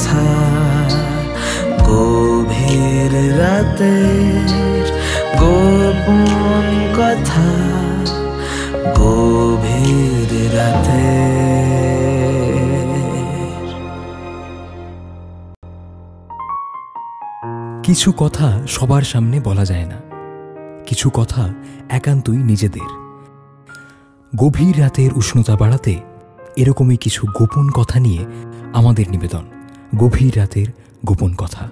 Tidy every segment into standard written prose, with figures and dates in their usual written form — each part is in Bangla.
কথা, গভীর রাতের গোপন কথা, গভীর রাতে। কিছু কথা সবার সামনে বলা যায় না, কিছু কথা একান্তই নিজেদের। গভীর রাতের উষ্ণতা বাড়াতে এরকমই কিছু গোপন কথা নিয়ে আমাদের নিবেদন, গভীর রাতের গোপন কথা।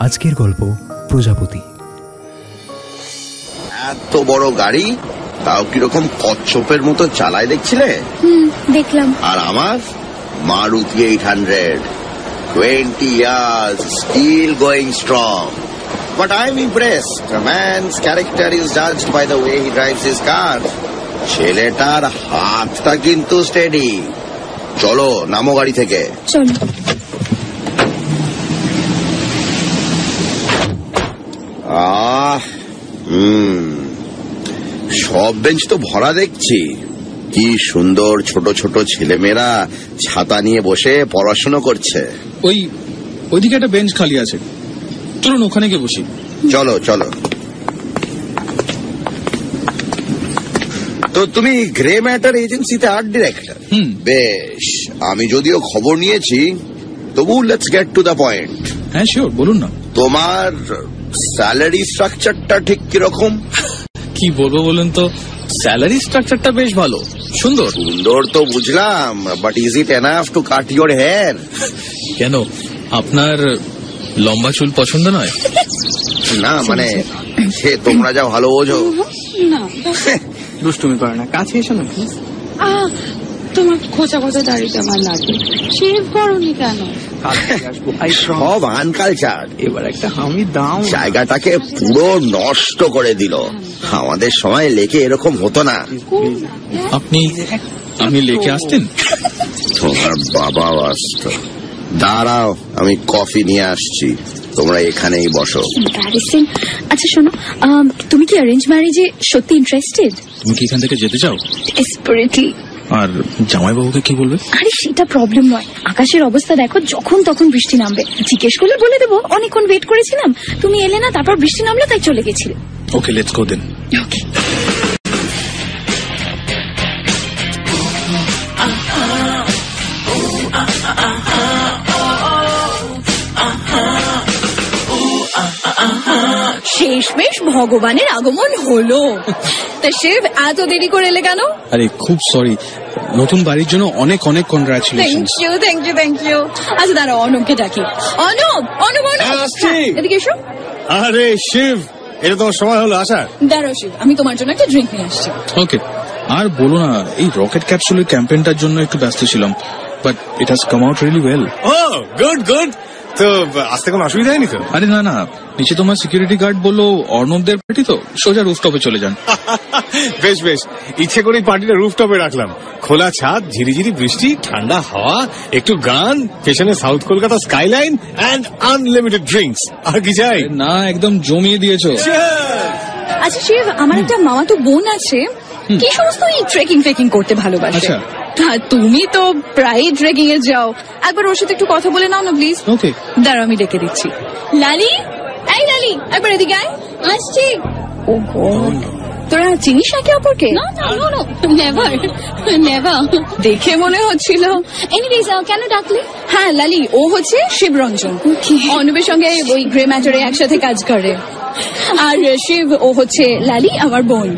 আজকের গল্প প্রজাপতি। এত বড় গাড়ি, তাও কিরকম কচ্ছপের মতো চালায় দেখছিলে? দেখলাম। আর আমার Maruti 800, 20 years, still going strong. But I'm impressed. A man's character is judged by the way he drives his car. ছেলেটার হাতটা কিন্তু স্টেডি। চলো নামো গাড়ি থেকে। চলো। সব বেঞ্চ তো ভরা দেখছি। কি সুন্দর ছোট ছোট ছেলেমেয়েরা ছাতা নিয়ে বসে পড়াশোনা করছে। ওইদিকে একটা বেঞ্চ খালি আছে, চলুন ওখানে গিয়ে বসি। চলো চলো। তো তুমি গ্রে ম্যাটার এজেন্সিতে আর্ট ডিরেক্টর? বেশ, আমি যদিও খবর নিয়েছি, তবু let's get to the point. হ্যাঁ শিওর, বলুন না। তোমার স্যালারি স্ট্রাকচারটা ঠিক কিরকম? কি বলবো বলুন তো, স্যালারি স্ট্রাকচারটা বেশ ভালো। সুন্দর সুন্দর তো বুঝলাম, but is it enough to cut your hair? কেন, আপনার লম্বা চুল পছন্দ নয়? না মানে সে তোমরা যা ভালো বোঝো। দুষ্টুমি করে না, কাছে এসো না প্লিজ। তোমার খোঁচা খোঁচা দাড়িটা আমার লাগে, শেভ করোনি কেন? সব আনকালচার। এবার একটা হামি দাও। জায়গাটাকে পুরো নষ্ট করে দিল। আমাদের সময় লেকে এরকম হতো না। আপনি লেকে আসতেন? তোমার বাবাও আসতো। দাঁড়াও, আমি কফি নিয়ে আসছি, তোমরা এখানেই বসো। আচ্ছা শোনো, তুমি কি অ্যারেঞ্জ ম্যারেজে সত্যি ইন্টারেস্টেড? তুমি কি এখান থেকে যেতে চাও? ডেসপারেটলি। আর জামাইবাবুকে কি বলবে? আরে সেটা প্রবলেম নয়, আকাশের অবস্থা দেখো, যখন তখন বৃষ্টি নামবে। জিজ্ঞেস করলে বলে দেবো অনেকক্ষণ ওয়েট করেছিলাম, তুমি এলে না, তারপর বৃষ্টি নামলো তাই চলে গেছিলে। ওকে, লেটস গো দেন। ওকে। শেষমেশ ভগবানের আগমন হলো। তা শিব, এত দেরি করে এলে কেন? আরে খুব সরি, নতুন বাড়ির জন্য অনেক অনেক কনগ্রাচুলেশন। Thank you. আচ্ছা দাঁড়াও, অনুপকে ডাকি। অনুপ। এদিকে এসো। আরে শিব, এটা তোমার সময় হলো আসার। দাঁড়াও শিব, আমি তোমার জন্য একটা ড্রিঙ্ক নিয়ে আসছি। ওকে। আর বলো না, এই রকেট ক্যাপসুলের ক্যাম্পেইনটার জন্য একটু ব্যস্ত ছিলাম, but it has come out really well. Oh good. তো আসতে কোনো অসুবিধা হয়নি তো? আরে না, নিচে তোমার সিকিউরিটি গার্ড বললো অর্ণবদের পার্টি, তো সোজা রুফটপে চলে যান। বেশ, ইচ্ছে করেই পার্টিটা রুফটপে রাখলাম। খোলা ছাদ, ঝিরিঝিরি বৃষ্টি, ঠান্ডা হাওয়া, একটু গান, পেছনে south Kolkata skyline and unlimited drinks. আর কি চাই? না, একদম জমিয়ে দিয়েছো। আচ্ছা শিব, আমার একটা মামাতো বোন আছে, কি সমস্ত ট্রেকিং করতে ভালোবাসে। তুমি তো প্রায় ট্রেকিং এ যাও, একবার ওর সাথে একটু কথা বলে নাও না প্লিজ। ওকে, দাঁড়াও আমি ডেকে দিচ্ছি। লালি, এই লালি, একবার এদিকে আয়। আসছি। ওহো, তোরা চিনিস নাকি অপরকে? নেভার। দেখে মনে হচ্ছিল। এনিওয়েজ, কেন ডাকলি? হ্যাঁ লালি, ও হচ্ছে শিবরঞ্জন, অনুপের সঙ্গে ওই গ্রে ম্যাটারে একসাথে কাজ করে। আর শিব, ও হচ্ছে লালি, আমার বোন।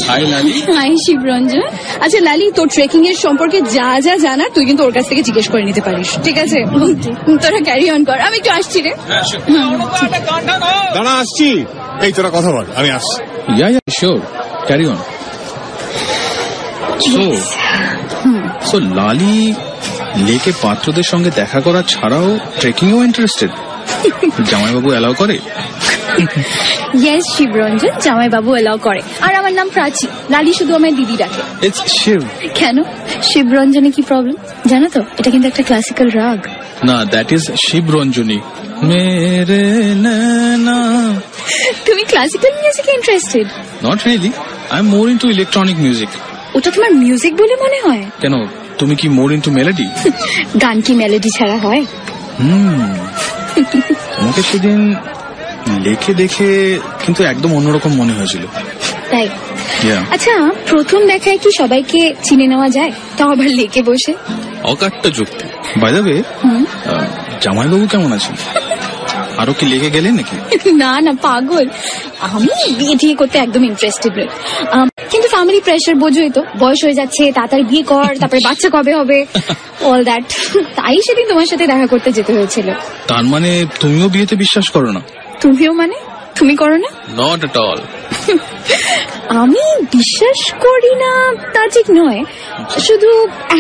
হাই লালি। হাই শিবরঞ্জন। আচ্ছা লালি, তোর ট্রেকিং এর সম্পর্কে যা যা জানার তুই কিন্তু ওর কাছ থেকে জিজ্ঞেস করে নিতে পারিস, ঠিক আছে? তোরা ক্যারি অন কর, আমি একটু আসছি রে। দাঁড়া, আসছি। এই তোরা কথা বল, আমি আসছি। Yeah sure, carry on. So লালি লেকে পাত্রদের সঙ্গে দেখা করা ছাড়াও ট্রেকিং এও ইন্টারেস্টেড। জামাইবাবু এলাও করে? ইয়েস শিবরঞ্জন, জামাইবাবু এলাও করে। আর আমার নাম প্রাচী, লালি শুধু আমায় দিদি ডাকে। ইটস শিব। কেন, শিবরঞ্জনে কি প্রবলেম? জানো তো, এটা কিন্তু একটা ক্লাসিক্যাল রাগ। না, দ্যাট ইজ শিবরঞ্জনী। মেরে নैना। তুমি ক্লাসিক্যাল মিউজিকে interested? Not really, I am more into electronic music. ওটা তোমার মিউজিক বলে মনে হয়? কেন, তুমি কি মোর ইনটু মেলোডি? গান কি মেলোডি ছাড়া হয়? তোমাকে সেদিন লেখে দেখে কিন্তু একদম অন্যরকম মনে হয়েছিল। তাই? Yeah. আচ্ছা, প্রথম দেখায় কি সবাইকে চিনে নেওয়া যায়, তাও আবার লেকে বসে? অকাট্য যুক্তি। বাই দ্য ওয়ে, জামাইবাবু কেমন আছেন? আরো কি লেগে গেলেন নাকি? না না, পাগল, আমি বিয়ে টিয়ে করতে একদম ইন্টারেস্টেড নই, কিন্তু ফ্যামিলি প্রেশার বোঝোই তো, বয়স হয়ে যাচ্ছে, তাড়াতাড়ি বিয়ে কর, তারপরে বাচ্চা কবে হবে, অল দ্যাট। তাই সেদিন তোমার সাথে দেখা করতে যেতে হয়েছিল। তার মানে তুমিও বিয়েতে বিশ্বাস করো না? তুমিও মানে? তুমি করো না? Not at all. আমি বিশ্বাস করি না তা ঠিক নয়, শুধু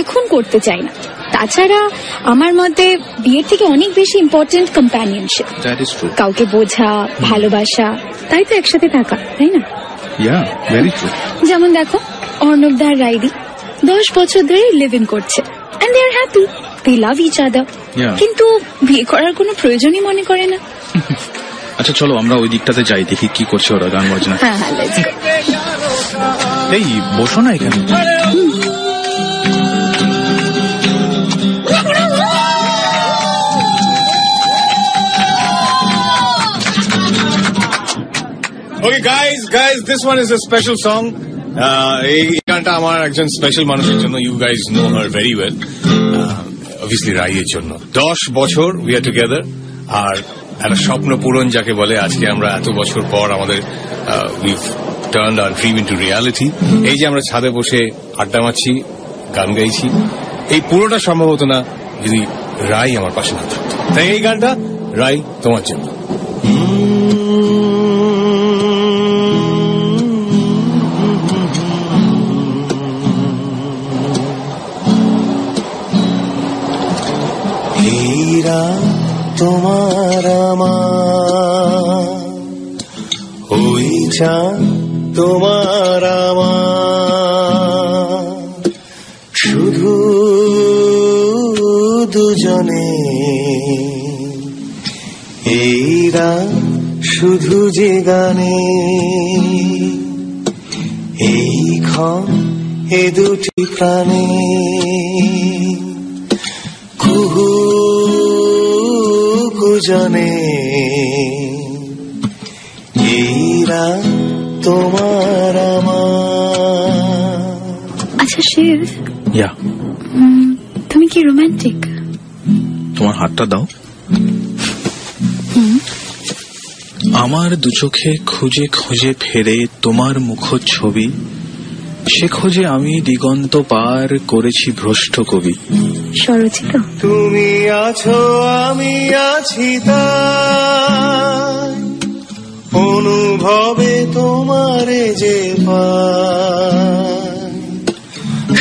এখন করতে চাই না। তাছাড়া আমার মতে বিয়ের থেকে অনেক বেশি important companionship. That is true. কাউকে বোঝা, ভালোবাসা, তাই তো একসাথে থাকা, তাই না? Yeah, very true. যেমন দেখো, অর্ণব দা রাইদি 10 বছর ধরে লিভ ইন করছে, and they are happy, they love each other, কিন্তু বিয়ে করার কোনো প্রয়োজনই মনে করে না। আচ্ছা চলো আমরা ওই দিকটাতে যাই, দেখি কি করছে ওরা গান বাজনা। হ্যাঁ হ্যাঁ, লেটস গো। এই বসো না এখানে। Okay, guys, this one is a special song. এই গানটা আমার একজন স্পেশাল মানুষের জন্য। You guys know her very well. Obviously রাইয়ের জন্য। 10 বছর we are together, আর একটা স্বপ্ন পূরণ যাকে বলে, আজকে আমরা এত বছর পর আমাদের we've turned our dream into reality. এই যে আমরা ছাদে বসে আড্ডা মারছি, গান গাইছি, এই পুরোটা সম্ভব হতো না যদি রাই আমার পাশে না থাকতো। তাই এই গানটা রাই তোমার জন্য। তোমার আমার ওই চাঁদ তোমার আমার, শুধু দুজনে এই রাত, শুধু যে গানে এই ক্ষণ, এ দুটি প্রাণে কুহু জানে এরা তোমার আমার। আচ্ছা শিব, ইয়া, তুমি কি রোমান্টিক? তোমার হাতটা দাও। আমার দু চোখে খুঁজে খুঁজে ফেরে তোমার মুখ ছবি, সে খোঁজে আমি দিগন্ত পার করেছি ভ্রষ্ট কবি। স্বরচিত। তুমি আছো আমি আছি তাই, অনুভবে তোমারে যে পাই,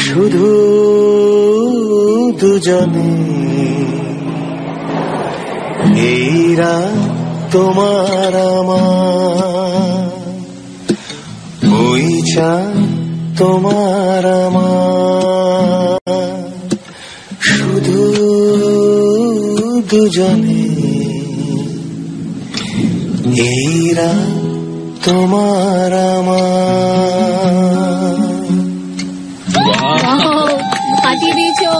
শুধু দুজনে এই রাত তোমার আমার, ওই চাঁদ তোমার আমার, শুধু দুজনে এই রাত তোমার আমার। পাঠিয়ে দিয়েছো।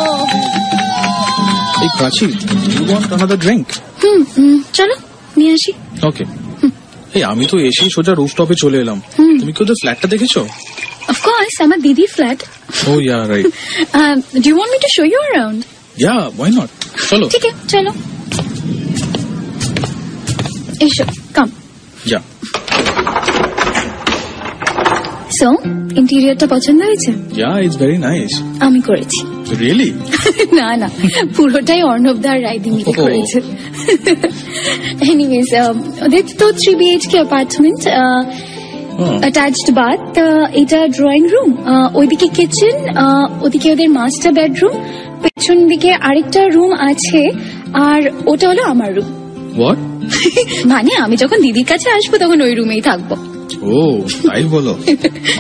এই Prachi, you want another drink? চলো নিয়ে আসি। ওকে। এই আমি তো এসেই সোজা রুফটপে চলে এলাম। তুমি কি ওদের ফ্ল্যাটটা দেখেছো? Of course, আমার দিদির flat. Oh yeah, right. Do you want me to show you around? Yeah, why not? চলো। ঠিক আছে, চলো। এসো, come. Yeah. So, ইন্টেরিয়রটা পছন্দ হয়েছে? Yeah, it's very nice. আমি করেছি। Really? না না, পুরোটাই অর্ণব দা রাইদি মিলে করেছে। Anyways, ওদের তো 3 BHK অ্যাপার্টমেন্ট, অ্যাটাচড বাথ, এটা ড্রয়িং রুম, ওইদিকে কিচেন, ওদিকে ওদের মাস্টার বেডরুম, পেছন দিকে আরেকটা রুম আছে, আর ওটা হলো আমার রুম। What? মানে আমি যখন দিদির কাছে আসবো তখন ওই রুমেই থাকবো। ও তাই বলো?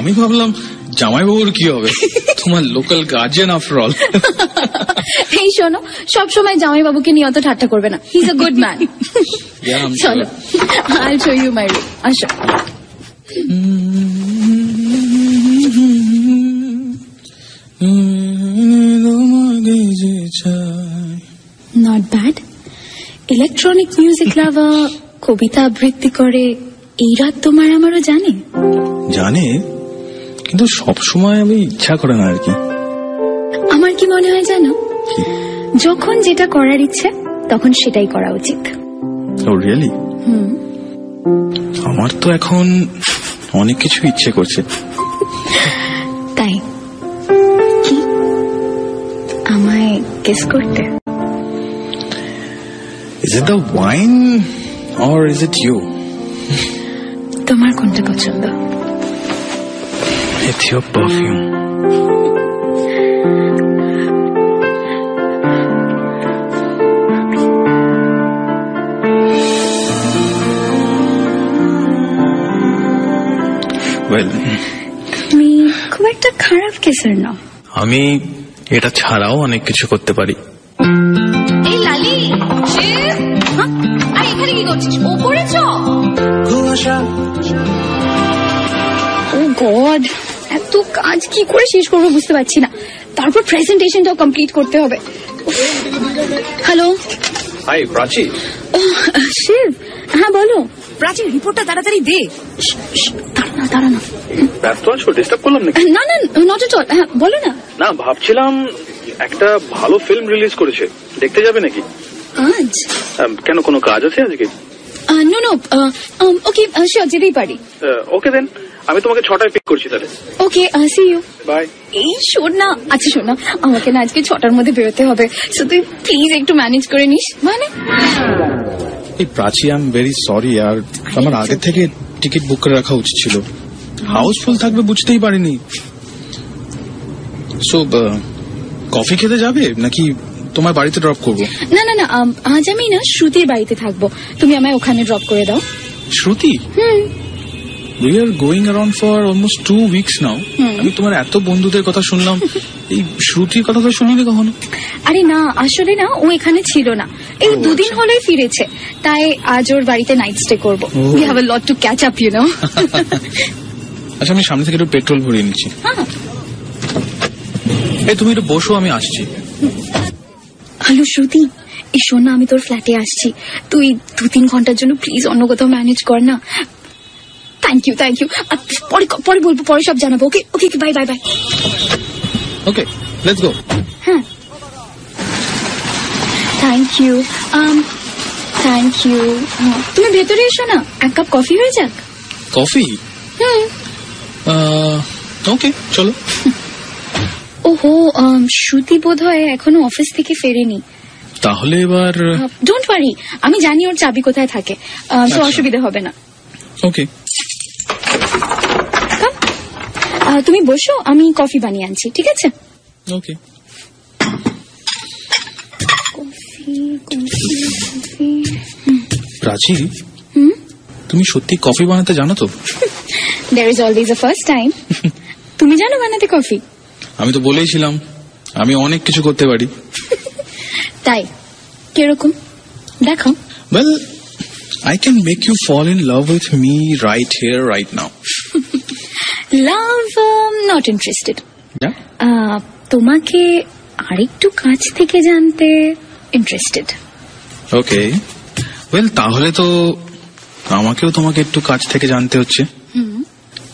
আমি ভাবলাম জামাইবাবুর কি হবে, তোমার লোকাল গার্জিয়ান আফটার অল। এই শোনো, সবসময় জামাইবাবুকে নিয়ে অত ঠাট্টা করবে না, he is a good man. চলো, I show you my room, আসো। Not bad. Electronic music lover, কবিতা আবৃত্তি করে, এই রাত তোমার আমারও জানে। জানে, কিন্তু সবসময় আমি ইচ্ছা করে না আর কি। আমার কি মনে হয় জানো, যখন যেটা করার ইচ্ছে তখন সেটাই করা উচিত। ও রিয়েলি? আমার তো এখন অনেক কিছু ইচ্ছে করছে। তাই কি আমায় গেস করতে? Is it the wine or is it you? তোমার কোনটা পছন্দ? It's your perfume. Well, তুমি খুব একটা খারাপ কেসার নাও। আমি এটা ছাড়াও অনেক কিছু করতে পারি। এই লালি, শিব, আরে এখানে কি করছিস? ওপরে চ। ও গড, এত কাজ কি করে শেষ করবো বুঝতে পারছি না। তারপর প্রেজেন্টেশনটাও কমপ্লিট করতে হবে। হ্যালো। হাই প্রাচী। শিব, হ্যাঁ বলো। প্রাচীর রিপোর্টটা তাড়াতাড়ি দে। দাঁড়া না। ব্যস্ত আছো? ডিস্টার্ব করলাম নাকি? না না, নট এট অল। হ্যাঁ বলো না। না, ভাবছিলাম একটা ভালো ফিল্ম রিলিজ করেছে, দেখতে যাবে নাকি? আজ? কেন, কোনো কাজ আছে আজকে? নো নো, ওকে শিওর, যেতেই পারি। ওকে দেন, আমি তোমাকে 6টায় পিক করছি তাহলে। ওকে, সি ইউ। বাই। এই শোন না, আচ্ছা শোন না, আমাকে না আজকে 6টার মধ্যে বেরোতে হবে, সো তুই প্লিজ একটু ম্যানেজ করে নিস। মানে এই Prachi, I am very sorry, আর আমার আগে থেকে টিকিট বুক করে রাখা উচিত ছিল। হাউসফুল থাকবে বুঝতেই পারিনি। সো কফি খেতে যাবে নাকি তোমার বাড়িতে ড্রপ করবো? না না না, আজ আমি না শ্রুতির বাড়িতে থাকবো, তুমি আমায় ওখানে ড্রপ করে দাও। শ্রুতি? We are going around for almost 2 weeks now. আমি তোমার এত বন্ধুদের কথা শুনলাম, এই শ্রুতির কথা তো শুনিনি কখনো। আরে না, আসলে না ও এখানে ছিল না, এই 2 দিন হলেই ফিরেছে, তাই আজ ওর বাড়িতে নাইট স্টে করবো। We have a lot to catch up, you know. আচ্ছা, আমি সামনে থেকে একটু পেট্রোল ভরিয়ে নিচ্ছি। এই তুমি একটু বসো, আমি আসছি। হ্যালো শ্রুতি, এই শোন না, আমি তোর ফ্ল্যাটে আসছি, তুই 2-3 ঘন্টার জন্য প্লিজ অন্য কোথাও ম্যানেজ কর না। Thank you. পরে বলবো, পরে সব জানাবো। Okay okay, bye bye bye. Okay, let's go. হ্যাঁ, থ্যাংক ইউ। তুমি ভেতরে এসো না, 1 কাপ কফি হয়ে যাক। কফি? ওকে, চলো। ওহো, শ্রুতি বোধহয় এখনো অফিস থেকে ফেরেনি। তাহলে এবার ডোন্ট ওয়ারি, আমি জানি ওর চাবি কোথায় থাকে, তো অসুবিধা হবে না। ওকে, তুমি বসো, আমি কফি বানিয়ে আনছি, ঠিক আছে? ওকে। প্রাচী, তুমি সত্যি কফি বানাতে জানো তো? There is always a first time. তুমি জানো বানাতে কফি? আমি তো বলেইছিলাম আমি অনেক কিছু করতে পারি। তাই কিরকম দেখাও? Well, I can make you fall in love with me right here, right now. Love, not interested. Yeah? তোমাকে আরেকটু কাছ থেকে জানতে ইন্টারেস্টেড। Okay. Well, তাহলে তো আমাকেও তোমাকে একটু কাছ থেকে জানতে হচ্ছে।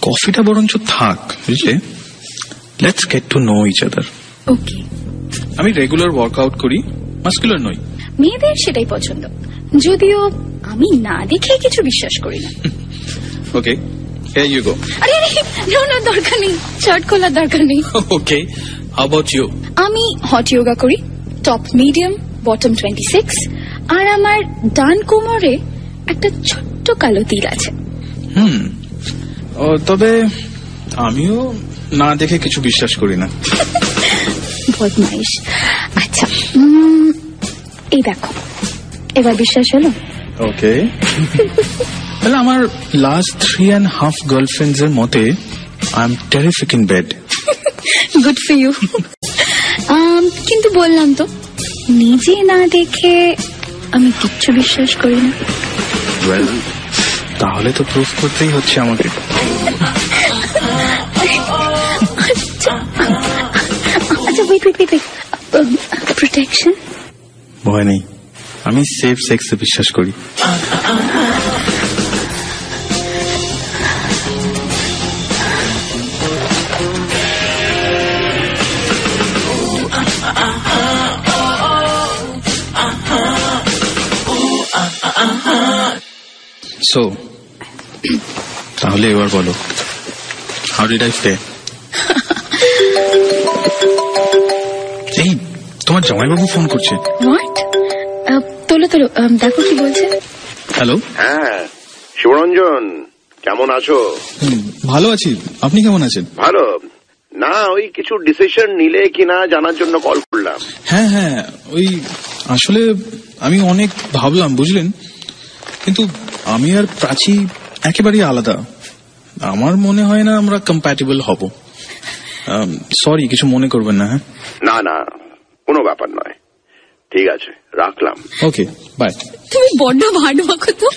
কফিটা বরঞ্চ থাক, বুঝলে? Let's get to know each other. Okay. আমি রেগুলার ওয়ার্কআউট করি, মাস্কুলার নই। মেয়েদের সেটাই পছন্দ, যদিও আমি না দেখে কিছু বিশ্বাস করি না। Okay, here you go. আরে না, দরকার নেই, শার্ট খোলার দরকার নেই। Okay, how about you? আমি হট যোগা করি, টপ মিডিয়াম, বটম 26, আর আমার ডান কোমরে একটা ছোট্ট কালো তিল আছে। তবে আমিও না দেখে কিছু বিশ্বাস করি না। বদমাইশ। আচ্ছা, এই দেখো, এবার বিশ্বাস হলো? ওকে। তাহলে আমার লাস্ট 3.5 গার্লফ্রেন্ডস এর মতে I am terrific in bed. Good for you. কিন্তু বললাম তো, নিজে না দেখে আমি কিচ্ছু বিশ্বাস করি না। ওয়েল, তাহলে তো প্রুফ করতেই হচ্ছে আমাকে। আচ্ছা, ওয়েট, প্রোটেকশন? ভয় নেই, আমি সেফ সেক্সে বিশ্বাস করি। সো তাহলে এবার বলো, হাউ ডিড আই ফেল? এই তোমার জামাইবাবু ফোন করছে। হোয়াট? তোলো দেখো কি বলছে। হ্যালো। হ্যাঁ, শিবরঞ্জন, কেমন আছো? ভালো আছি, আপনি কেমন আছেন? ভালো না, ওই কিছু ডিসিশন নিলে কিনা জানার জন্য কল করলাম। হ্যাঁ হ্যাঁ, ওই আসলে আমি অনেক ভাবলাম, বুঝলেন, কিন্তু আমি আর প্রাচী একেবারেই আলাদা। আমার মনে হয় না আমরা কম্প্যাটেবল হব। সরি, কিছু মনে করবেন না। হ্যাঁ, না না, কোনো ব্যাপার নয়, ঠিক আছে, রাখলাম। ওকে, বাই। তুমি বড্ড ভাটবাকো তো।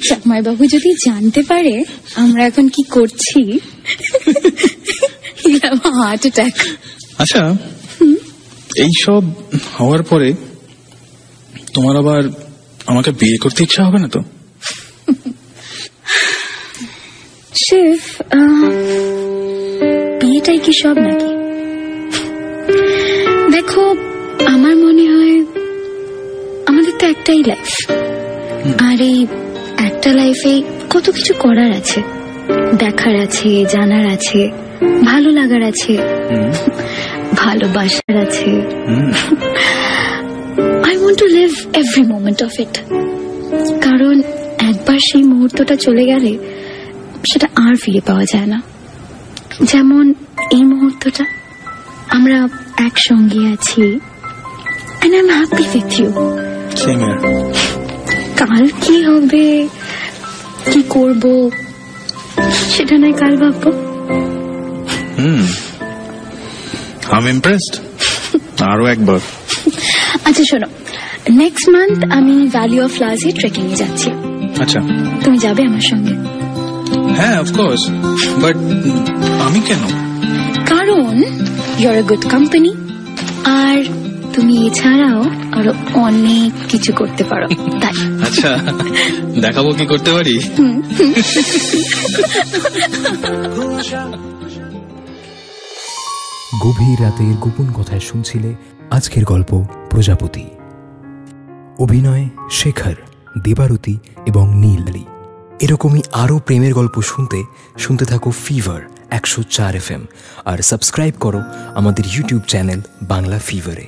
জামাইবাবু যদি জানতে পারে আমরা এখন কি করছি, হার্ট অ্যাটাক। আচ্ছা, এইসব হওয়ার পরে তোমার আবার আমাকে বিয়ে করতে ইচ্ছা হবে না তো? শিব, বিয়েটাই কি সব নাকি? দেখো, আমার মনে হয় আমাদের তো একটাই লাইফ, আর এই একটা লাইফে কত কিছু করার আছে, দেখার আছে, জানার আছে, ভালো লাগার আছে, ভালোবাসার আছে। I want to live every moment of it. কারণ একবার সেই মুহূর্তটা চলে গেলে সেটা আর ফিরে পাওয়া যায় না। যেমন এই মুহূর্তটা, আমরা একসঙ্গে আছি, and I'm happy with you. Same here. কাল কি হবে, কি করব, সেটা নয় কাল ভাববো। I'm impressed. আরো একবার। আচ্ছা শোনো, নেক্সট মান্থ আমি ভ্যালি অফ ফ্লাওয়ার্সে ট্রেকিং এ যাচ্ছি। আচ্ছা, তুমি যাবে আমার সঙ্গে? হ্যাঁ, অফকোর্স, বাট আমি কেন? কারণ ইউর এ গুড কোম্পানি, আর তুমি এছাড়াও আরো অনেক কিছু করতে পারো, তাই। আচ্ছা, দেখাবো কি করতে পারি। গভীর রাতের গোপন কথায় শুনছিলে আজকের গল্প প্রজাপতি। অভিনয় শেখর, দেবারতী এবং নীলালি। এরকমই আরও প্রেমের গল্প শুনতে থাকো ফিভার 104 FM আর সাবস্ক্রাইব করো আমাদের ইউটিউব চ্যানেল বাংলা ফিভারে।